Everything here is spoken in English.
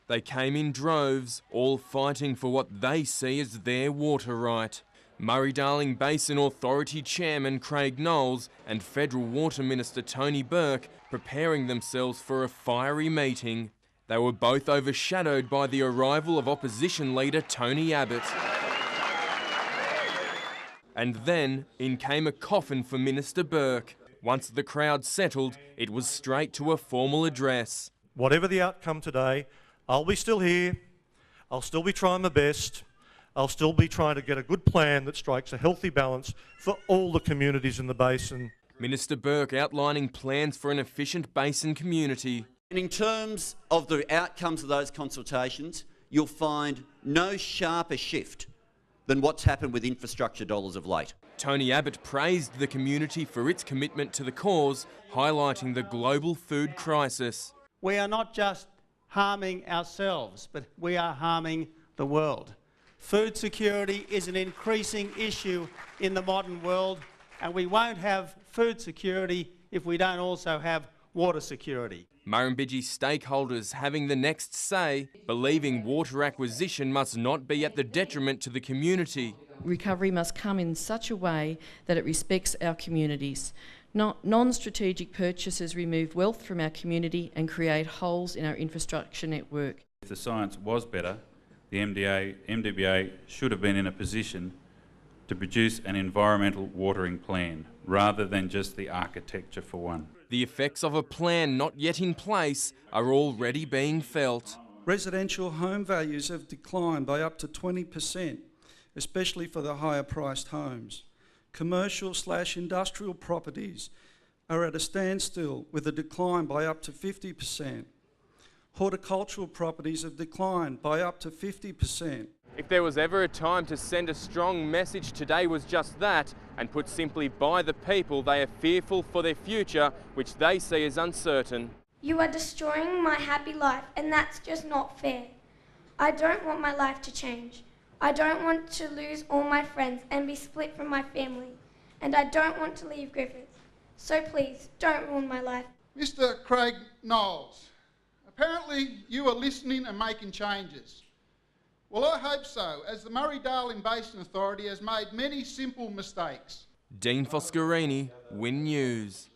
They came in droves, all fighting for what they see as their water right. Murray-Darling Basin Authority Chairman Craig Knowles and Federal Water Minister Tony Burke preparing themselves for a fiery meeting. They were both overshadowed by the arrival of opposition leader Tony Abbott. And then in came a coffin for Minister Burke. Once the crowd settled, it was straight to a formal address. Whatever the outcome today, I'll be still here, I'll still be trying my best, I'll still be trying to get a good plan that strikes a healthy balance for all the communities in the basin. Minister Burke outlining plans for an efficient basin community. And in terms of the outcomes of those consultations, you'll find no sharper shift than what's happened with infrastructure dollars of late. Tony Abbott praised the community for its commitment to the cause, highlighting the global food crisis. We are not just harming ourselves, but we are harming the world. Food security is an increasing issue in the modern world, and we won't have food security if we don't also have water security. Murrumbidgee stakeholders having the next say, believing water acquisition must not be at the detriment to the community. Recovery must come in such a way that it respects our communities. Non-strategic purchases remove wealth from our community and create holes in our infrastructure network. If the science was better, the MDBA should have been in a position to produce an environmental watering plan rather than just the architecture for one. The effects of a plan not yet in place are already being felt. Residential home values have declined by up to 20%, especially for the higher priced homes. Commercial/industrial properties are at a standstill with a decline by up to 50%. Horticultural properties have declined by up to 50%. If there was ever a time to send a strong message, today was just that, and put simply by the people, they are fearful for their future, which they see as uncertain. You are destroying my happy life, and that's just not fair. I don't want my life to change. I don't want to lose all my friends and be split from my family, and I don't want to leave Griffith. So please, don't ruin my life. Mr. Craig Knowles, apparently you are listening and making changes. Well, I hope so, as the Murray-Darling Basin Authority has made many simple mistakes. Dean Foscarini, Win News.